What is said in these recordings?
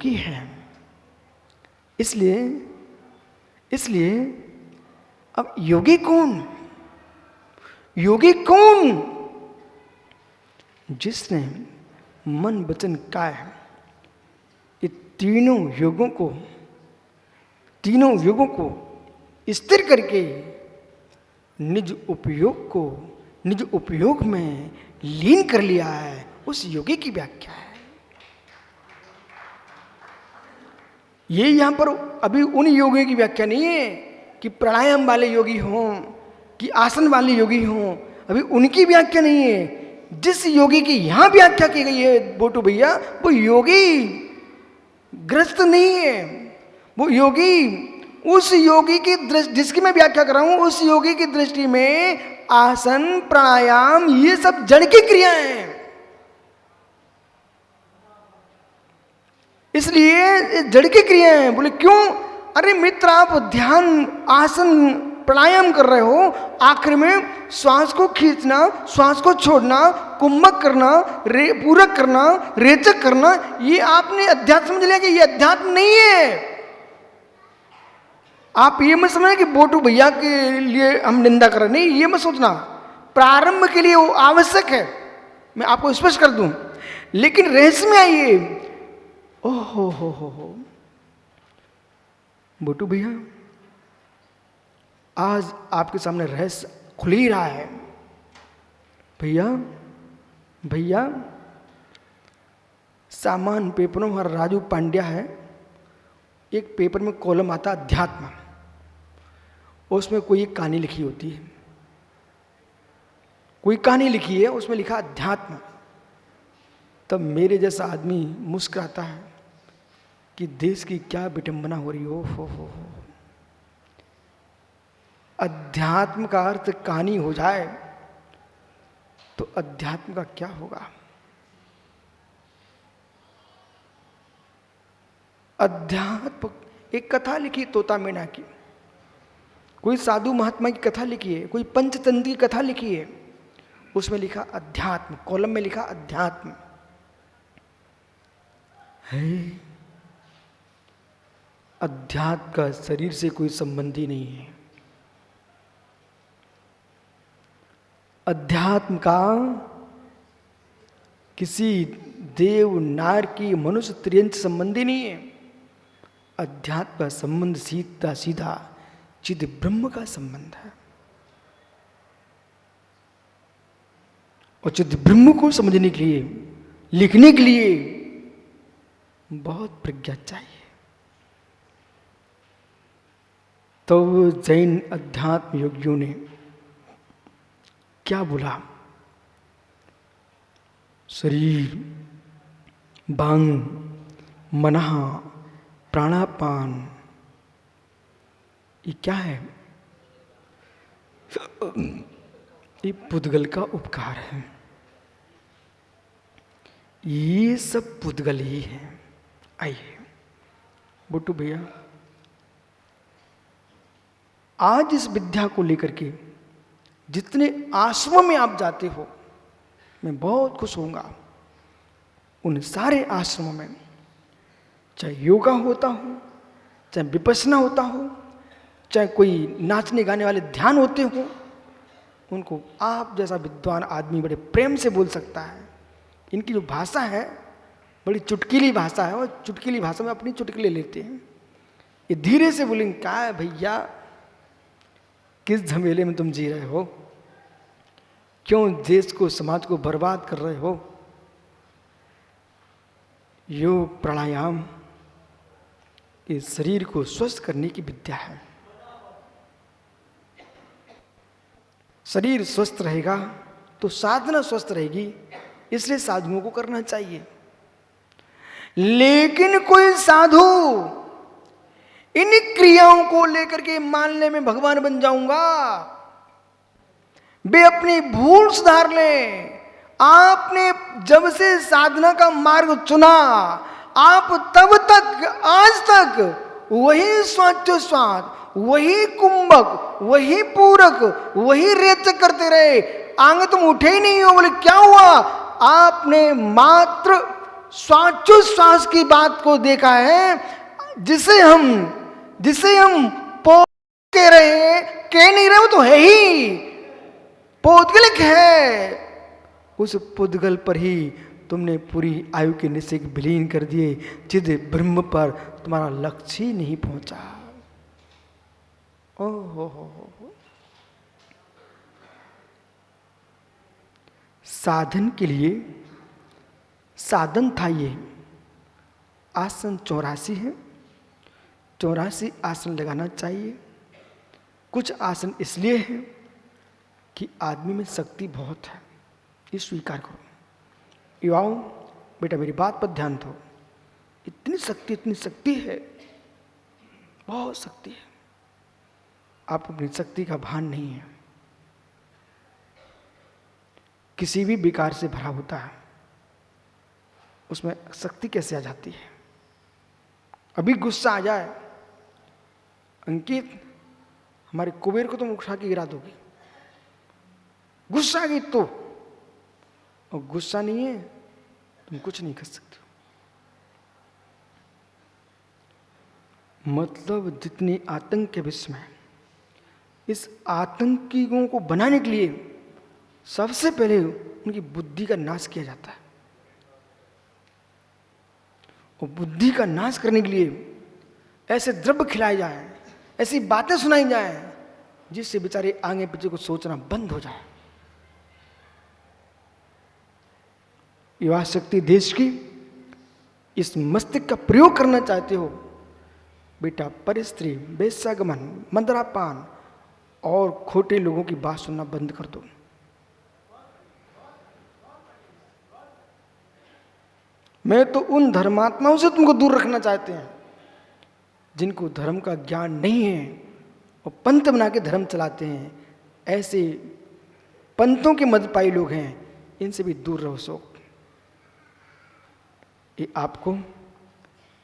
योगी है। इसलिए अब योगी कौन? योगी कौन? जिसने मन वचन काय ये तीनों योगों को स्थिर करके निज उपयोग में लीन कर लिया है, उस योगी की व्याख्या है। ये यहां पर अभी उन योगियों की व्याख्या नहीं है कि प्राणायाम वाले योगी हों, कि आसन वाले योगी हों, अभी उनकी व्याख्या नहीं है। जिस योगी की यहां व्याख्या की गई है बोटू भैया, वो योगी ग्रस्त नहीं है। वो योगी, उस योगी की दृष्टि, जिसकी मैं व्याख्या कर रहा हूं, उस योगी की दृष्टि में आसन प्राणायाम ये सब जड़ की क्रियाएं हैं। इसलिए जड़ की क्रियाएं हैं। बोले क्यों? अरे मित्र, आप ध्यान आसन प्राणायाम कर रहे हो, आखिर में श्वास को खींचना, श्वास को छोड़ना, कुंभक करना, पूरक करना, रेचक करना, ये आपने अध्यात्म समझ लिया कि ये अध्यात्म नहीं है। आप ये मत समझना कि बोटू भैया के लिए हम निंदा कर रहे, नहीं, ये मत सोचना। प्रारंभ के लिए वो आवश्यक है, मैं आपको स्पष्ट कर दूं। लेकिन रहस्य में आइए। ओहो हो बोटू भैया, आज आपके सामने रहस्य खुल ही रहा है। भैया सामान्य पेपरों में राजू पांड्या है, एक पेपर में कॉलम आता अध्यात्म, उसमें कोई एक कहानी लिखी होती है, कोई कहानी लिखी है, उसमें लिखा अध्यात्म। तब मेरे जैसा आदमी मुस्कुराता है कि देश की क्या विडंबना हो रही हो। अध्यात्म का अर्थ कहानी हो जाए तो अध्यात्म का क्या होगा? अध्यात्म, एक कथा लिखी तोता मैना की, कोई साधु महात्मा की कथा लिखी है, कोई पंचतंत्र की कथा लिखी है, उसमें लिखा अध्यात्म, कॉलम में लिखा अध्यात्म है। अध्यात्म का शरीर से कोई संबंध ही नहीं है। अध्यात्म का किसी देव नार की मनुष्य त्रियंत संबंधी नहीं है। अध्यात्म का संबंध सीधा चिद ब्रह्म का संबंध है। और चिद ब्रह्म को समझने के लिए, लिखने के लिए बहुत प्रज्ञा चाहिए। तो जैन अध्यात्म योगियों ने क्या बोला? शरीर, बांग, मनः, प्राणापान, ये क्या है? ये पुद्गल का उपकार है। ये सब पुद्गल ही है। आइए बुट्टू भैया, आज इस विद्या को लेकर के जितने आश्रमों में आप जाते हो, मैं बहुत खुश होऊंगा। उन सारे आश्रमों में चाहे योगा होता हो, चाहे विपश्यना होता हो, चाहे कोई नाचने गाने वाले ध्यान होते हो, उनको आप जैसा विद्वान आदमी बड़े प्रेम से बोल सकता है। इनकी जो भाषा है बड़ी चुटकीली भाषा है, और चुटकीली भाषा में अपनी चुटकी ले लेते हैं। ये धीरे से बोलेंगे, क्या है भैया, किस झमेले में तुम जी रहे हो? क्यों देश को, समाज को बर्बाद कर रहे हो? योग प्राणायाम इस शरीर को स्वस्थ करने की विद्या है। शरीर स्वस्थ रहेगा तो साधना स्वस्थ रहेगी, इसलिए साधुओं को करना चाहिए। लेकिन कोई साधु इन क्रियाओं को लेकर के मानने में भगवान बन जाऊंगा, वे अपनी भूल सुधार लें। आपने जब से साधना का मार्ग चुना, आप तब तक आज तक वही स्वाचोस्वाद, वही कुंभक, वही पूरक, वही रेचक करते रहे। आगे तुम उठे ही नहीं हो। बोले क्या हुआ? आपने मात्र श्वासोच्छ्वास की बात को देखा है, जिसे हम कह रहे हैं, कह नहीं रहे, वो तो है ही, पौद्गलिक है। उस पुद्गल पर ही तुमने पूरी आयु के निश्चय विलीन कर दिए, जिद ब्रह्म पर तुम्हारा लक्ष्य ही नहीं पहुंचा। ओ हो। साधन के लिए साधन था ये। आसन 84 है, 84 आसन लगाना चाहिए। कुछ आसन इसलिए है कि आदमी में शक्ति बहुत है, ये स्वीकार करो। युवाओं, बेटा मेरी बात पर ध्यान दो। इतनी शक्ति है, बहुत शक्ति है। आप अपनी शक्ति का भान नहीं है। किसी भी विकार से भरा होता है, उसमें शक्ति कैसे आ जाती है? अभी गुस्सा आ जाए, अंकित हमारे कुबेर को तुम उठा के गिरा दोगे, गुस्सा आ गई तो, और गुस्सा नहीं है तुम कुछ नहीं कर सकते। मतलब जितनी आतंक के विश्व में, इस आतंकियों को बनाने के लिए सबसे पहले उनकी बुद्धि का नाश किया जाता है। और बुद्धि का नाश करने के लिए ऐसे द्रव्य खिलाए जाए, ऐसी बातें सुनाई जाए, जिससे बेचारे आगे पीछे को सोचना बंद हो जाए। युवा शक्ति देश की इस मस्तिष्क का प्रयोग करना चाहते हो, बेटा परस्त्री, वेश्यागमन, मदिरापान और खोटे लोगों की बात सुनना बंद कर दो। मैं तो उन धर्मात्माओं से तुमको दूर रखना चाहते हैं जिनको धर्म का ज्ञान नहीं है और पंथ बना के धर्म चलाते हैं। ऐसे पंथों के मदपाई लोग हैं, इनसे भी दूर रहो। सो ये आपको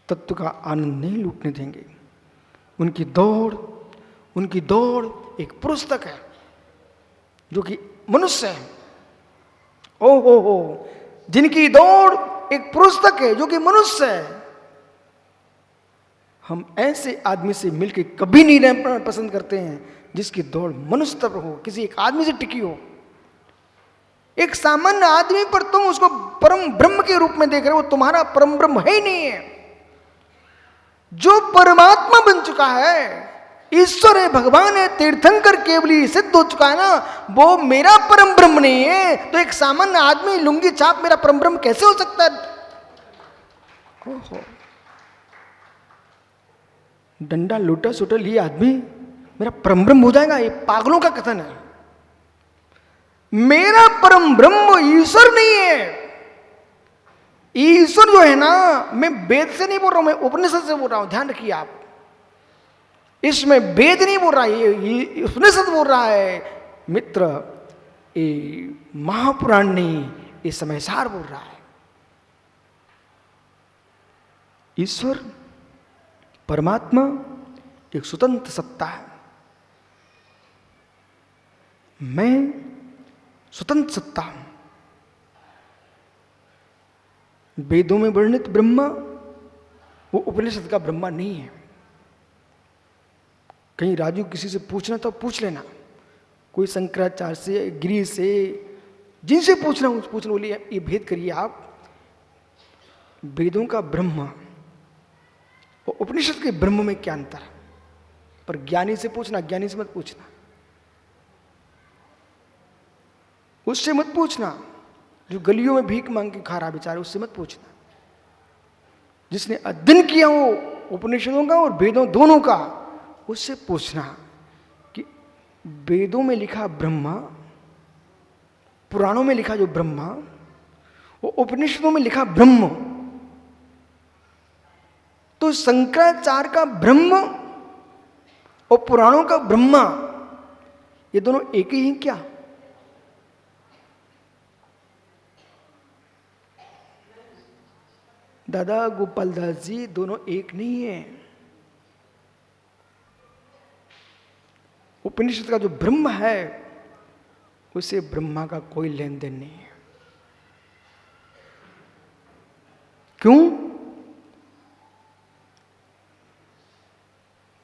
तत्व का आनंद नहीं लूटने देंगे। उनकी दौड़ एक पुरुष तक है जो कि मनुष्य है। ओ हो, जिनकी दौड़ एक पुरुष तक है जो कि मनुष्य है। हम ऐसे आदमी से मिलकर कभी नहीं रहना पसंद करते हैं जिसकी दौड़ मनुष्य तक हो, किसी एक आदमी से टिकी हो। एक सामान्य आदमी पर तुम उसको परम ब्रह्म के रूप में देख रहे हो, वो तुम्हारा परम ब्रह्म है ही नहीं है। जो परमात्मा बन चुका है, ईश्वर है, भगवान है, तीर्थंकर केवली सिद्ध हो चुका है ना, वो मेरा परम ब्रह्म नहीं है। तो एक सामान्य आदमी लुंगी छाप मेरा परम ब्रह्म कैसे हो सकता है? ओहो, डंडा लोटा सोटा लिए आदमी मेरा परम ब्रह्म हो जाएगा, ये पागलों का कथन है। मेरा परम ब्रह्म ईश्वर नहीं है। ईश्वर जो है ना, मैं वेद से नहीं बोल रहा हूं, मैं उपनिषद से बोल रहा हूं। ध्यान रखिए आप, इसमें वेद नहीं बोल रहा है, ये उपनिषद बोल रहा है मित्र। ये महापुराण नहीं, ये समयसार बोल रहा है। ईश्वर परमात्मा एक स्वतंत्र सत्ता है, मैं स्वतंत्र सत्ता हूं। वेदों में वर्णित ब्रह्मा वो उपनिषद का ब्रह्मा नहीं है। कहीं राजू किसी से पूछना तो पूछ लेना, कोई शंकराचार्य से, गिरी से, जिनसे पूछना बोलिए ये भेद करिए आप। वेदों का ब्रह्म और उपनिषद के ब्रह्म में क्या अंतर है? पर ज्ञानी से पूछना, ज्ञानी से मत पूछना, उससे मत पूछना जो गलियों में भीख मांग के खा रहा बेचारा, उससे मत पूछना। जिसने अध्ययन किया हो उपनिषदों का और वेदों दोनों का, उससे पूछना कि वेदों में लिखा ब्रह्मा, पुराणों में लिखा जो ब्रह्मा, वो उपनिषदों में लिखा ब्रह्म, तो शंकराचार्य का ब्रह्म और पुराणों का ब्रह्मा, ये दोनों एक ही हैं क्या? दादा गोपाल दास जी, दोनों एक नहीं है। उपनिषद का जो ब्रह्म है उसे ब्रह्मा का कोई लेन देन नहीं है। क्यों?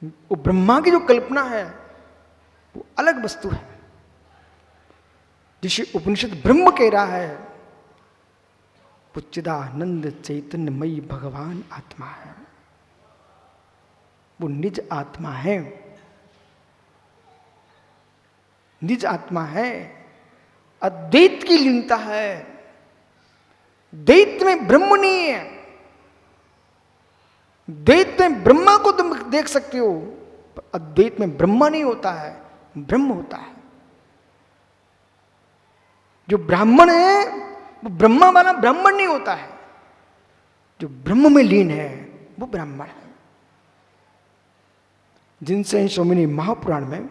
वो ब्रह्मा की जो कल्पना है वो अलग वस्तु है, जिसे उपनिषद ब्रह्म कह रहा है वो चिदानंद चैतन्यमयी भगवान आत्मा है, वो निज आत्मा है, निज आत्मा है, अद्वैत की लीनता है। द्वैत में ब्रह्म नहीं है। द्वैत में ब्रह्मा को तुम देख सकते हो, पर अद्वैत में ब्रह्मा नहीं होता है, ब्रह्म होता है। जो ब्राह्मण है वो ब्रह्मा वाला ब्राह्मण नहीं होता है, जो ब्रह्म में लीन है वो ब्राह्मण है। जिनसे स्वामी महापुराण में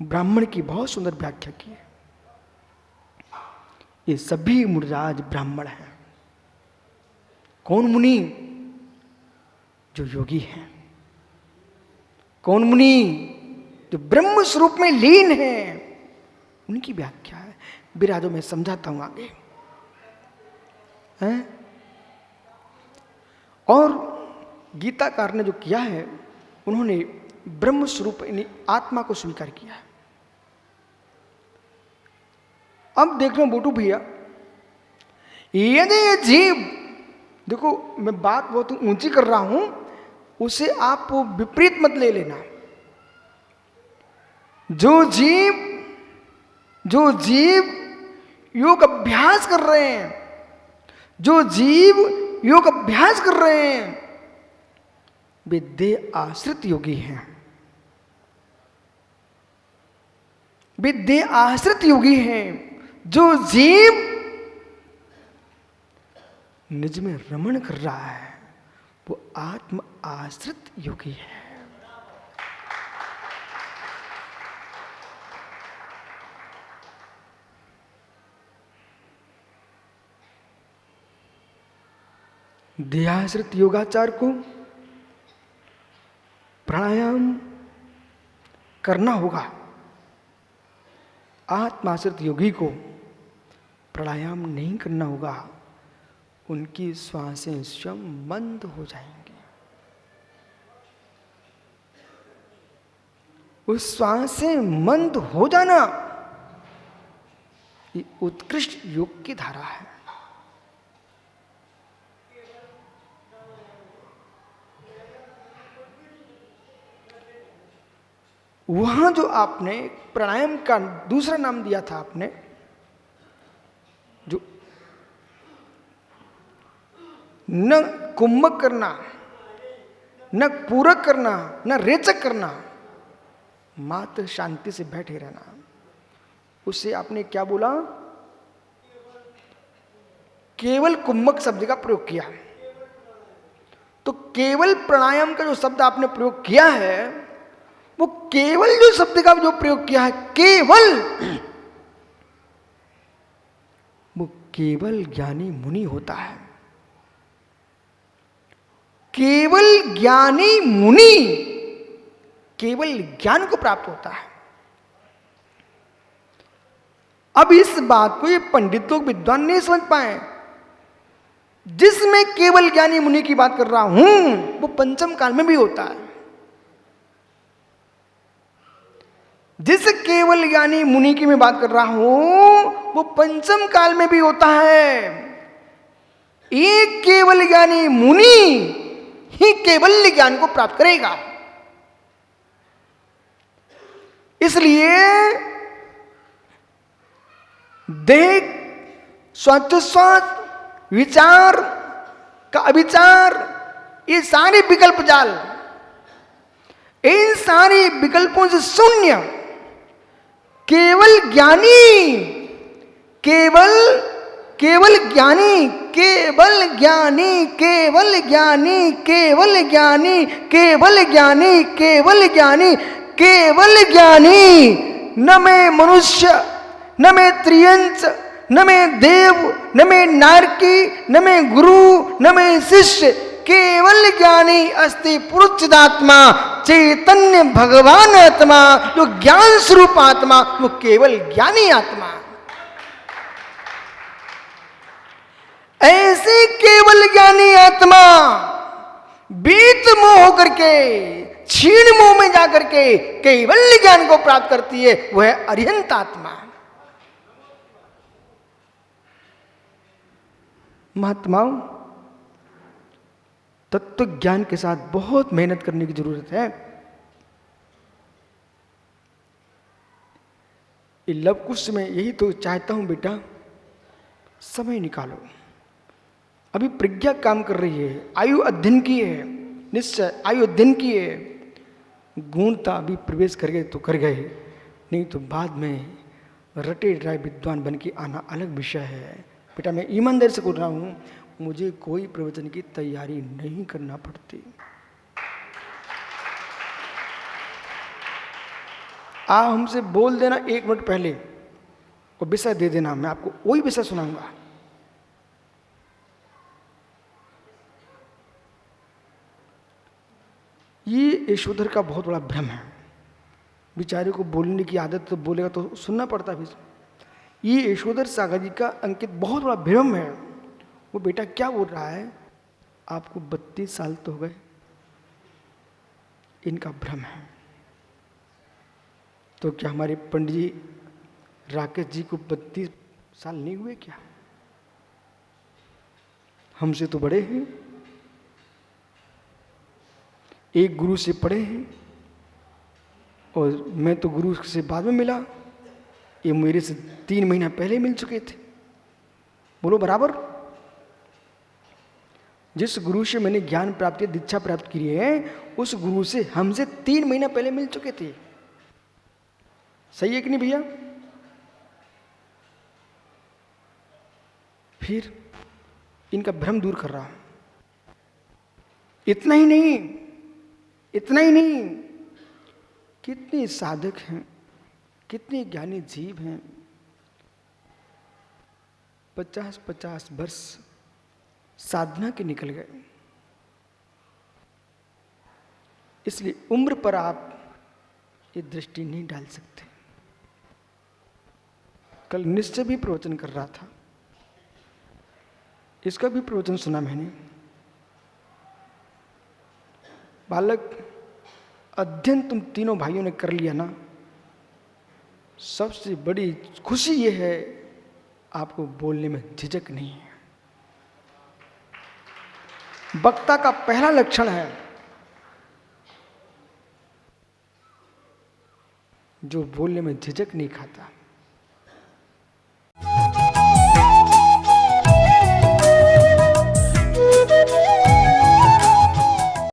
ब्राह्मण की बहुत सुंदर व्याख्या की है। ये सभी मुनिराज ब्राह्मण हैं। कौन मुनि? जो योगी हैं। कौन मुनि? जो ब्रह्म स्वरूप में लीन है, उनकी व्याख्या है। विराजो में समझाता हूं आगे हैं? और गीताकार ने जो किया है, उन्होंने ब्रह्म स्वरूप आत्मा को स्वीकार किया है। अब देख लो बोटू भैया, यदि ये जीव, देखो मैं बात बहुत ऊंची कर रहा हूं, उसे आप विपरीत मत ले लेना। जो जीव योग अभ्यास कर रहे हैं, जो जीव योग अभ्यास कर रहे हैं, वे देह आश्रित योगी हैं। वे देह आश्रित योगी हैं। जो जीव निज में रमण कर रहा है वो आत्म आश्रित योगी है। देहाश्रित योगाचार को प्राणायाम करना होगा। आत्माश्रित योगी को प्राणायाम नहीं करना होगा। उनकी श्वासें स्वयं मंद हो जाएंगी। उस श्वासें मंद हो जाना ये उत्कृष्ट योग की धारा है। वहां जो आपने प्राणायाम का दूसरा नाम दिया था, आपने जो न कुंभक करना, न पूरक करना, न रेचक करना, मात्र शांति से बैठे रहना, उससे आपने क्या बोला? केवल कुंभक शब्द का प्रयोग किया। तो केवल प्राणायाम का जो शब्द आपने प्रयोग किया है, वो केवल जो शब्द का जो प्रयोग किया है, केवल, वो केवल ज्ञानी मुनि होता है। केवल ज्ञानी मुनि केवल ज्ञान को प्राप्त होता है। अब इस बात को ये पंडित लोग, विद्वान नहीं समझ पाए। जिसमें केवल ज्ञानी मुनि की बात कर रहा हूं वो पंचम काल में भी होता है। जिस केवल ज्ञानी मुनि की मैं बात कर रहा हूं वो पंचम काल में भी होता है। एक केवल ज्ञानी मुनि ही केवल ज्ञान को प्राप्त करेगा। इसलिए देह, स्वाच, विचार का अविचार, ये सारे विकल्प जाल, इन सारे विकल्पों से शून्य केवल ज्ञानी, केवल ज्ञानी, केवल ज्ञानी, केवल ज्ञानी, केवल ज्ञानी, केवल ज्ञानी, केवल ज्ञानी, केवल ज्ञानी, न मैं मनुष्य, न मैं त्रियंच, न मैं देव, न मैं नारकी, न मैं गुरु, न मैं शिष्य, केवल ज्ञानी अस्ति पुरुषदात्मा, चैतन्य भगवान आत्मा, जो ज्ञान स्वरूप आत्मा, वो केवल ज्ञानी आत्मा। ऐसे केवल ज्ञानी आत्मा बीत मोह होकर के क्षीण मोह में जाकर के केवल ज्ञान को प्राप्त करती है, वह है अरिहंत आत्मा। महात्माओं, तत्व ज्ञान के साथ बहुत मेहनत करने की जरूरत है। लव कुश में यही तो चाहता हूं बेटा, समय निकालो। अभी प्रज्ञा काम कर रही है, आयु अध्ययन की है, निश्चय आयु अध्ययन की है। गुणता अभी प्रवेश कर गए तो कर गए, नहीं तो बाद में रटे ड्राई विद्वान बन के आना अलग विषय है। बेटा मैं ईमानदारी से बोल रहा हूं, मुझे कोई प्रवचन की तैयारी नहीं करना पड़ती। आप हमसे बोल देना 1 मिनट पहले और विषय दे देना, मैं आपको वही विषय सुनाऊंगा। ये यशोधर का बहुत बड़ा भ्रम है। बेचारे को बोलने की आदत, तो बोलेगा तो सुनना पड़ता भी। ये यशोधर सागर जी का अंकित बहुत बड़ा भ्रम है। वो बेटा क्या बोल रहा है, आपको 32 साल तो हो गए, इनका भ्रम है। तो क्या हमारे पंडित जी राकेश जी को 32 साल नहीं हुए क्या? हमसे तो बड़े हैं, एक गुरु से पढ़े हैं, और मैं तो गुरु से बाद में मिला, ये मेरे से 3 महीना पहले मिल चुके थे। बोलो बराबर? जिस गुरु से मैंने ज्ञान प्राप्त किया, दीक्षा प्राप्त की है, उस गुरु से हमसे 3 महीना पहले मिल चुके थे। सही है कि नहीं भैया? फिर इनका भ्रम दूर कर रहा हूं। इतना ही नहीं, इतना ही नहीं, कितने साधक हैं, कितने ज्ञानी जीव हैं, 50-50 वर्ष साधना के निकल गए। इसलिए उम्र पर आप ये दृष्टि नहीं डाल सकते। कल निश्चय भी प्रवचन कर रहा था, इसका भी प्रवचन सुना मैंने। बालक, अध्ययन तुम तीनों भाइयों ने कर लिया ना, सबसे बड़ी खुशी ये है आपको बोलने में झिझक नहीं है। वक्ता का पहला लक्षण है जो बोलने में झिझक नहीं खाता।